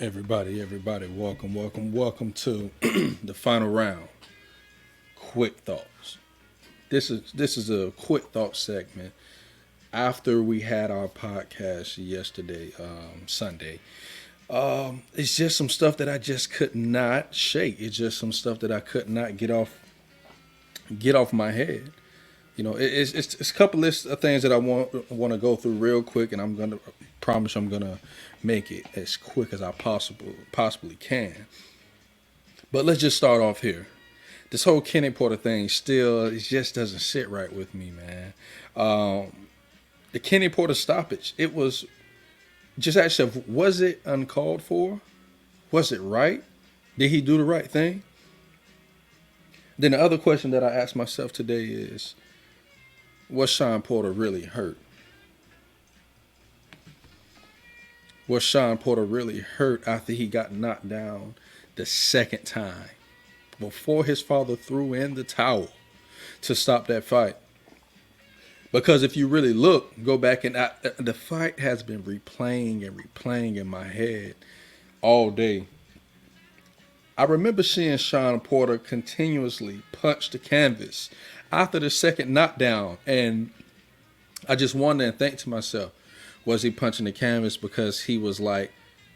Everybody, welcome to the final round. Quick thoughts. This is a quick thought segment after we had our podcast yesterday, Sunday. It's just some stuff that I just could not shake. It's just some stuff that I could not get off my head. It's a couple list of things that I want to go through real quick, and I'm gonna promise I'm gonna make it as quick as I possibly can. But let's just start off here. This whole Kenny Porter thing still it just doesn't sit right with me, man. The Kenny Porter stoppage, it was just actually was it uncalled for? Was it right? Did he do the right thing? Then the other question that I asked myself today is, was Sean Porter really hurt? Was Sean Porter really hurt after he got knocked down the second time before his father threw in the towel to stop that fight? Because if you really look, go back and the fight has been replaying and replaying in my head all day. I remember seeing Sean Porter continuously punch the canvas after the second knockdown, and I just wonder and think to myself, was he punching the canvas because he was like,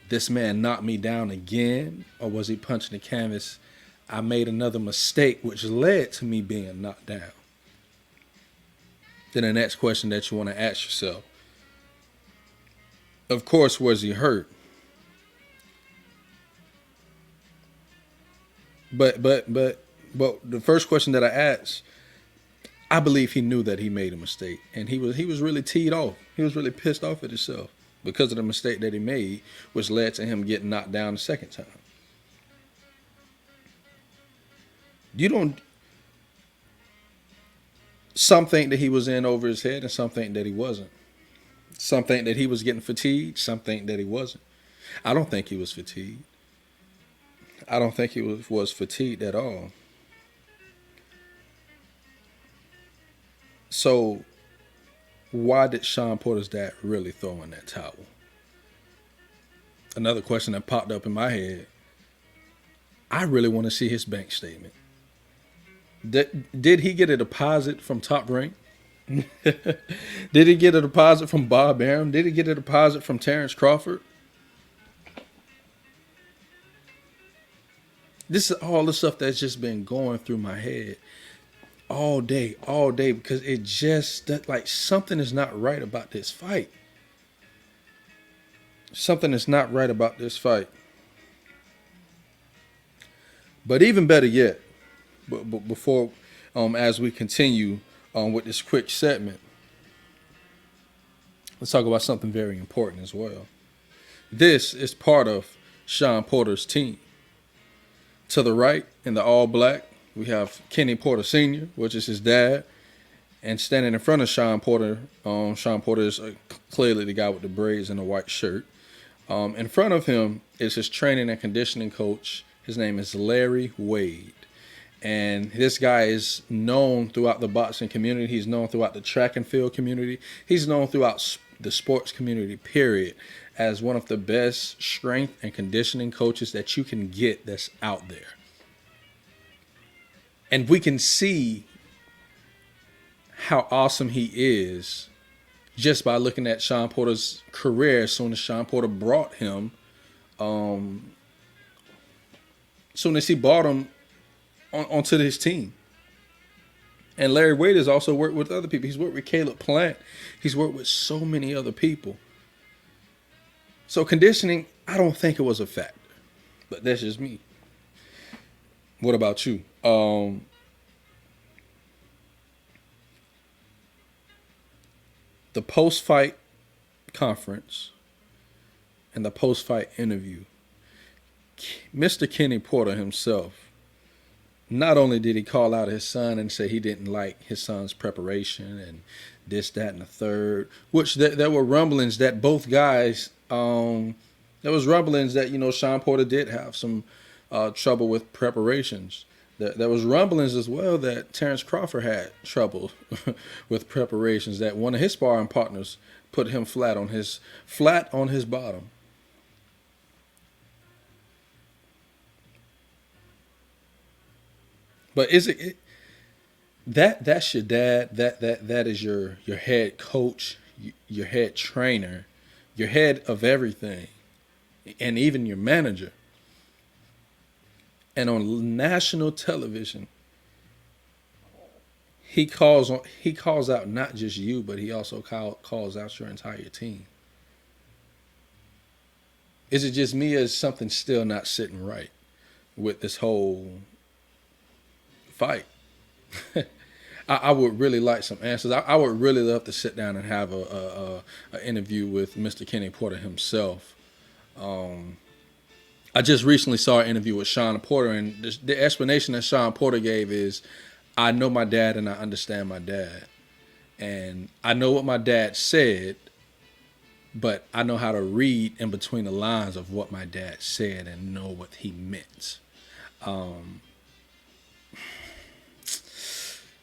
this man knocked me down again? Or was he punching the canvas, I made another mistake which led to me being knocked down? Then the next question that you want to ask yourself, of course, was he hurt? But the first question that I asked, I believe he knew that he made a mistake, and he was really teed off. He was really pissed off at himself because of the mistake that he made, which led to him getting knocked down the second time. You don't. Some think that he was in over his head, and some think that he wasn't. Some think that he was getting fatigued. Some think that he wasn't. I don't think he was fatigued. I don't think he was fatigued at all. So, why did Sean Porter's dad really throw in that towel? Another question that popped up in my head. I really want to see his bank statement. Did he get a deposit from Top Rank? Did he get a deposit from Bob Arum? Did he get a deposit from Terence Crawford? This is all the stuff that's just been going through my head all day, because it just like something is not right about this fight. Something is not right about this fight. But even better yet, before as we continue with this quick segment, let's talk about something very important as well. This is part of Sean Porter's team. To the right, in the all black, we have Kenny Porter Sr., which is his dad. And standing in front of Sean Porter is clearly the guy with the braids and the white shirt. In front of him is his training and conditioning coach. His name is Larry Wade. And this guy is known throughout the boxing community. He's known throughout the track and field community. He's known throughout the sports community, period, as one of the best strength and conditioning coaches that you can get that's out there. And we can see how awesome he is just by looking at Sean Porter's career as soon as Sean Porter brought him, soon as he brought him onto his team. And Larry Wade has also worked with other people. He's worked with Caleb Plant. He's worked with so many other people. So conditioning, I don't think it was a factor. But that's just me. What about you? The post-fight conference and the post-fight interview, Mr. Kenny Porter himself, not only did he call out his son and say he didn't like his son's preparation and this, that, and the third, which there were rumblings that both guys, there was rumblings that, Sean Porter did have some trouble with preparations. There was rumblings as well that Terence Crawford had trouble with preparations, that one of his sparring partners put him flat on his bottom. But that's your dad. That is your head coach, your head trainer, your head of everything, and even your manager. And on national television, he calls out not just you, but he also calls out your entire team. Is it just me, or is something still not sitting right with this whole fight? I would really like some answers. I would really love to sit down and have a interview with Mr. Kenny Porter himself. I just recently saw an interview with Sean Porter, and the explanation that Sean Porter gave is, I know my dad and I understand my dad. And I know what my dad said, but I know how to read in between the lines of what my dad said and know what he meant.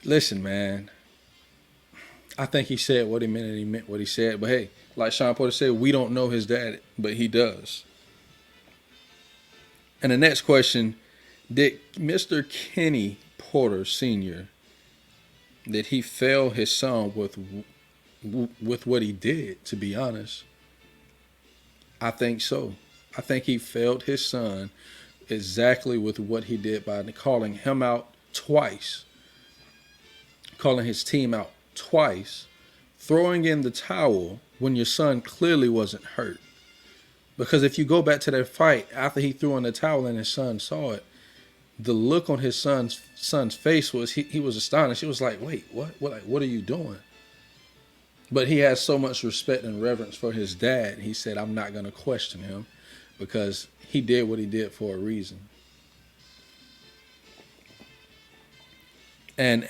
Listen, man, I think he said what he meant and he meant what he said. But hey, like Sean Porter said, we don't know his dad, but he does. And the next question, did Mr. Kenny Porter Sr., did he fail his son with what he did, to be honest? I think so. I think he failed his son exactly with what he did by calling him out twice, calling his team out twice, throwing in the towel when your son clearly wasn't hurt. Because if you go back to that fight, after he threw in the towel and his son saw it, the look on his son's face was he was astonished. He was like, "Wait, what are you doing?" But he has so much respect and reverence for his dad. He said, "I'm not going to question him because he did what he did for a reason." And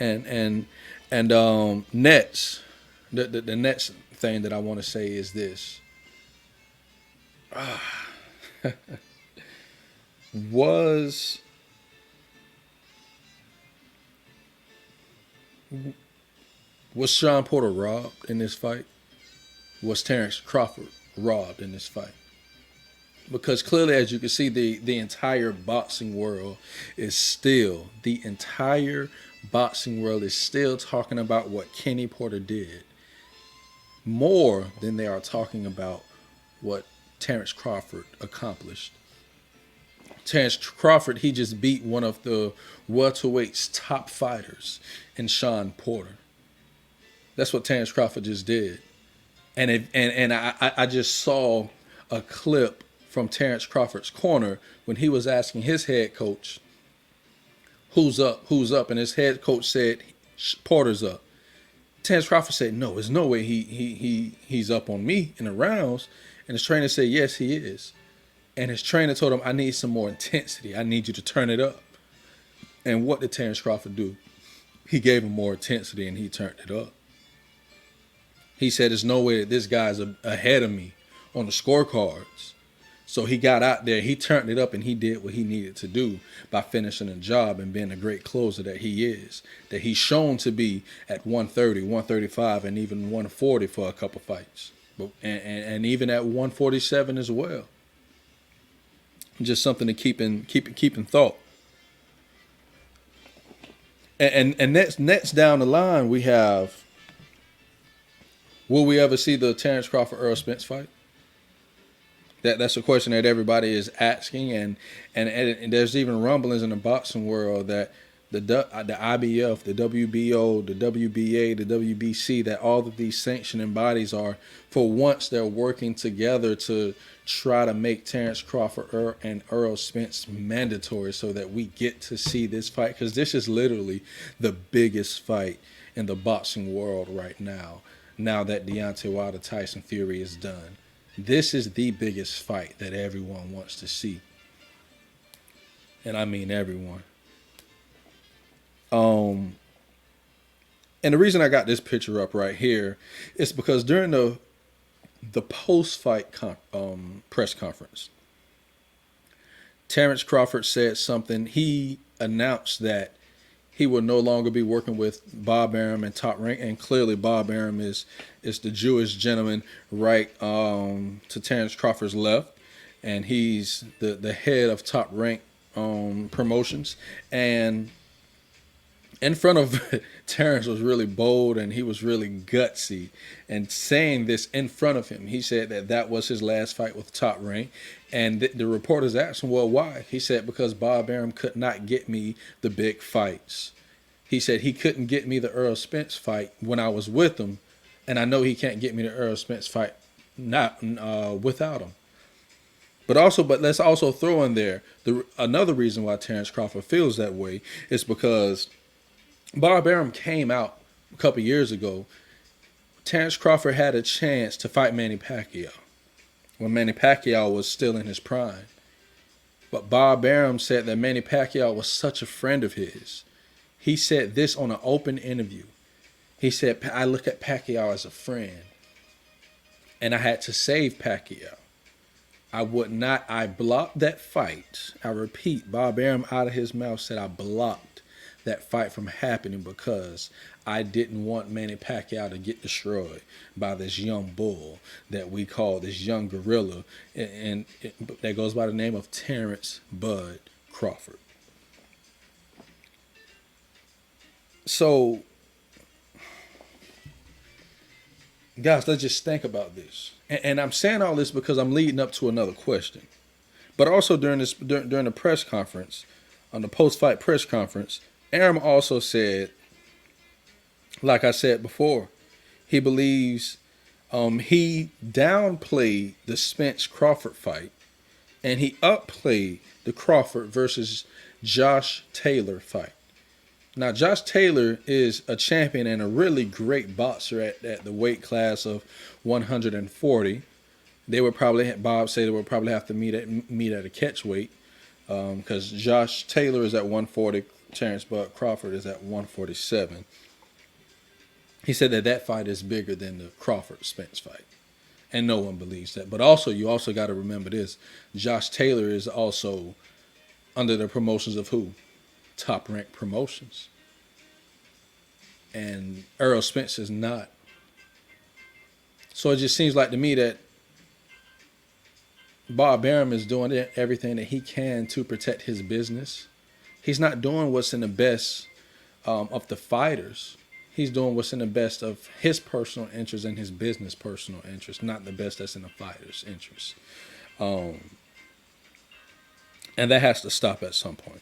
Nets, the Nets thing that I want to say is this. Was Sean Porter robbed in this fight? Was Terence Crawford robbed in this fight? Because clearly, as you can see, the entire boxing world is still talking about what Kenny Porter did more than they are talking about what Terence Crawford accomplished. Terence Crawford, he just beat one of the welterweight's top fighters in Sean Porter. That's what Terence Crawford just did. And I just saw a clip from Terence Crawford's corner when he was asking his head coach, who's up? And his head coach said, Porter's up. Terence Crawford said, no, there's no way he's up on me in the rounds. And his trainer said, yes, he is. And his trainer told him, I need some more intensity. I need you to turn it up. And what did Terence Crawford do? He gave him more intensity and he turned it up. He said, there's no way that this guy's ahead of me on the scorecards. So he got out there, he turned it up, and he did what he needed to do by finishing the job and being a great closer that he is, that he's shown to be at 130, 135, and even 140 for a couple fights, and even at 147 as well. Just something to keep in thought. And next down the line we have, will we ever see the Terence Crawford Errol Spence fight? That's a question that everybody is asking, and there's even rumblings in the boxing world that the IBF, the WBO, the WBA, the WBC, that all of these sanctioning bodies are, for once, they're working together to try to make Terence Crawford and Errol Spence mandatory so that we get to see this fight, because this is literally the biggest fight in the boxing world right now. Now that Deontay Wilder Tyson Fury is done, this is the biggest fight that everyone wants to see. And I mean everyone. And the reason I got this picture up right here is because during the post-fight press conference, Terence Crawford said something. He announced that he will no longer be working with Bob Arum and Top Rank, and clearly Bob Arum is the Jewish gentleman right to Terence Crawford's left, and he's the head of Top Rank promotions. And in front of Terence was really bold and he was really gutsy. And saying this in front of him, he said that that was his last fight with Top Rank. And the reporters asked him, well, why? He said, because Bob Arum could not get me the big fights. He said he couldn't get me the Errol Spence fight when I was with him. And I know he can't get me the Errol Spence fight not without him. But let's also throw in there another reason why Terence Crawford feels that way is because Bob Arum came out a couple years ago. Terence Crawford had a chance to fight Manny Pacquiao when Manny Pacquiao was still in his prime. But Bob Arum said that Manny Pacquiao was such a friend of his. He said this on an open interview. He said, I look at Pacquiao as a friend. And I had to save Pacquiao. I blocked that fight. I repeat, Bob Arum out of his mouth said I blocked that fight from happening because I didn't want Manny Pacquiao to get destroyed by this young bull that we call this young gorilla, and that goes by the name of Terence Bud Crawford. So, guys, let's just think about this. And I'm saying all this because I'm leading up to another question. But also during the press conference, on the post-fight press conference, Arum also said, like I said before, he believes he downplayed the Spence Crawford fight and he upplayed the Crawford versus Josh Taylor fight. Now, Josh Taylor is a champion and a really great boxer at the weight class of 140. Bob said they would probably have to meet at a catch weight because Josh Taylor is at 140. Terence Bud Crawford is at 147. He said that fight is bigger than the Crawford-Spence fight. And no one believes that. But also, you also got to remember this. Josh Taylor is also under the promotions of who? Top Rank Promotions. And Errol Spence is not. So it just seems like to me that Bob Arum is doing everything that he can to protect his business. He's not doing what's in the best of the fighters. He's doing what's in the best of his personal interest and his business personal interest, not the best that's in the fighter's interest. And that has to stop at some point.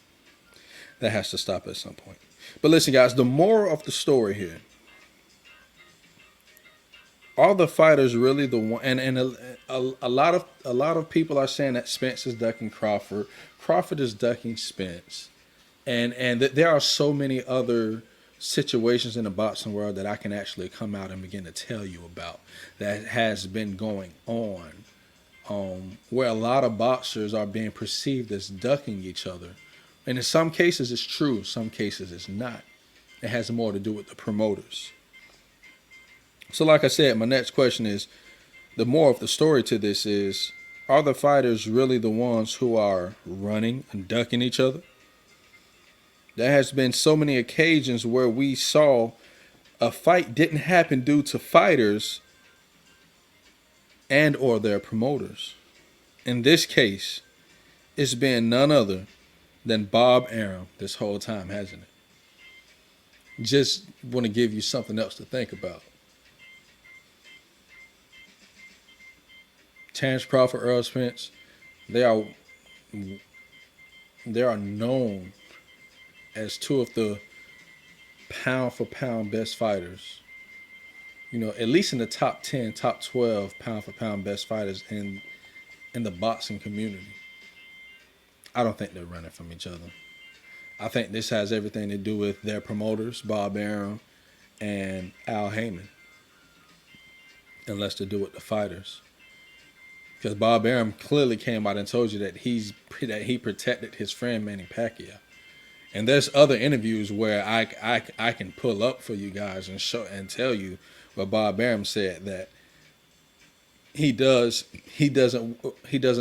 But listen, guys, the moral of the story here. Are the fighters really the one? And a lot of people are saying that Spence is ducking Crawford. Crawford is ducking Spence. And there are so many other situations in the boxing world that I can actually come out and begin to tell you about that has been going on, where a lot of boxers are being perceived as ducking each other. And in some cases it's true, in some cases it's not. It has more to do with the promoters. So like I said, my next question is, the moral of the story to this is, are the fighters really the ones who are running and ducking each other? There has been so many occasions where we saw a fight didn't happen due to fighters and or their promoters. In this case, it's been none other than Bob Arum this whole time, hasn't it? Just want to give you something else to think about. Terence Crawford, Errol Spence, they are known as two of the pound for pound best fighters. You know, at least in the top 10, top 12 pound for pound best fighters in the boxing community. I don't think they're running from each other. I think this has everything to do with their promoters, Bob Arum and Al Heyman, and less to do with the fighters. Because Bob Arum clearly came out and told you that he protected his friend Manny Pacquiao. And there's other interviews where I can pull up for you guys and show and tell you where Bob Arum said that he doesn't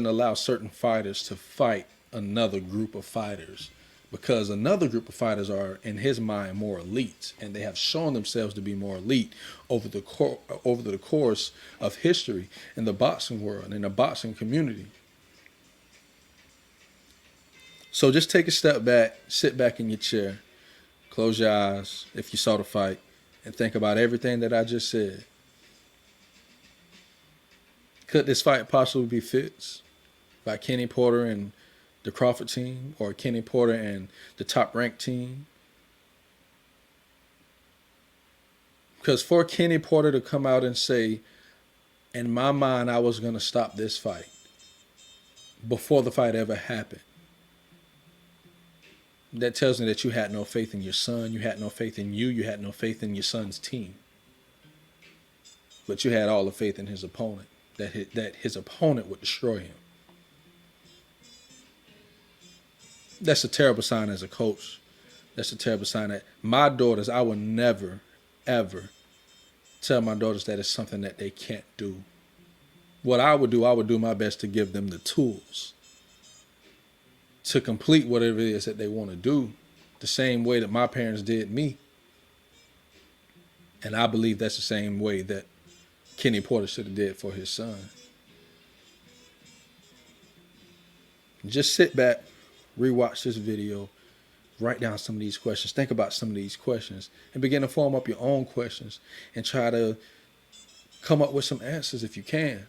allow certain fighters to fight another group of fighters, because another group of fighters are, in his mind, more elite, and they have shown themselves to be more elite over the course of history in the boxing world, in the boxing community. So just take a step back, sit back in your chair, Close your eyes if you saw the fight and think about everything that I just said. Could this fight possibly be fixed by Kenny Porter and the Crawford team, or Kenny Porter and the top ranked team? Because for Kenny Porter to come out and say, in my mind, I was going to stop this fight before the fight ever happened, that tells me that you had no faith in your son, you had no faith in you had no faith in your son's team. But you had all the faith in his opponent, that his opponent would destroy him. That's a terrible sign as a coach. That's a terrible sign that my daughters, I will never, ever tell my daughters that it's something that they can't do. What I would do my best to give them the tools to complete whatever it is that they want to do, the same way that my parents did me. And I believe that's the same way that Kenny Porter should have did for his son. Just sit back, rewatch this video, write down some of these questions, think about some of these questions, and begin to form up your own questions and try to come up with some answers if you can.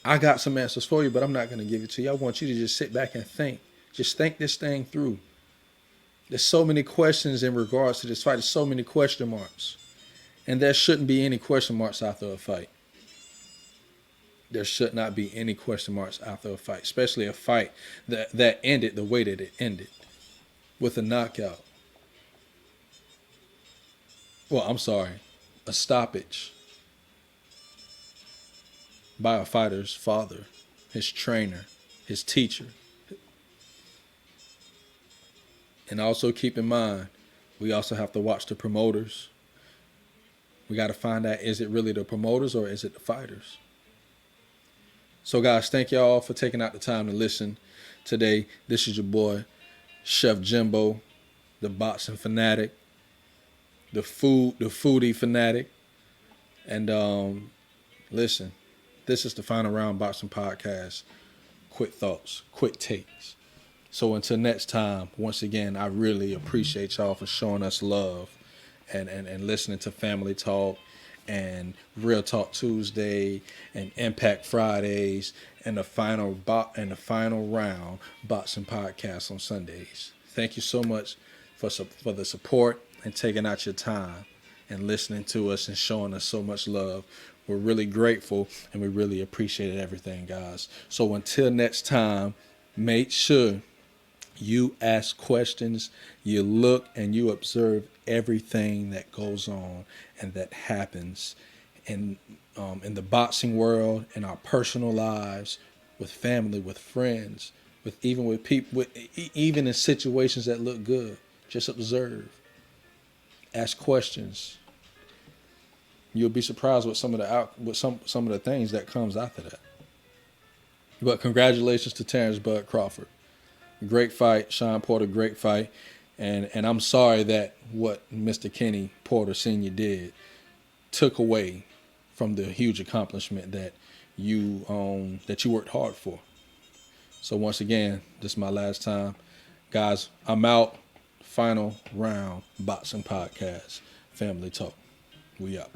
I got some answers for you, but I'm not going to give it to you. I want you to just sit back and think. Just think this thing through. There's so many questions in regards to this fight. There's so many question marks. And there shouldn't be any question marks after a fight. There should not be any question marks after a fight, especially a fight that ended the way that it ended, with a knockout. Well, I'm sorry, a stoppage by a fighter's father, his trainer, his teacher. And also keep in mind, we also have to watch the promoters. We got to find out, is it really the promoters or is it the fighters? So guys, thank y'all for taking out the time to listen today. This is your boy, Chef Jimbo, the boxing fanatic, the foodie fanatic. And listen, this is the Final Round Boxing Podcast. Quick thoughts, quick takes. So until next time, once again, I really appreciate y'all for showing us love and listening to Family Talk and Real Talk Tuesday and Impact Fridays and the final round boxing podcast on Sundays. Thank you so much for the support and taking out your time and listening to us and showing us so much love. We're really grateful and we really appreciate everything, guys. So until next time, make sure you ask questions, you look and you observe everything that goes on and that happens in the boxing world, in our personal lives, with family, with friends, with people, even in situations that look good. Just observe, ask questions. You'll be surprised with some of the things that comes after that. But congratulations to Terence Bud Crawford. Great fight, Sean Porter, great fight. And I'm sorry that what Mr. Kenny Porter Sr. did took away from the huge accomplishment that you worked hard for. So once again, this is my last time. Guys, I'm out. Final Round Boxing Podcast. Family Talk. We out.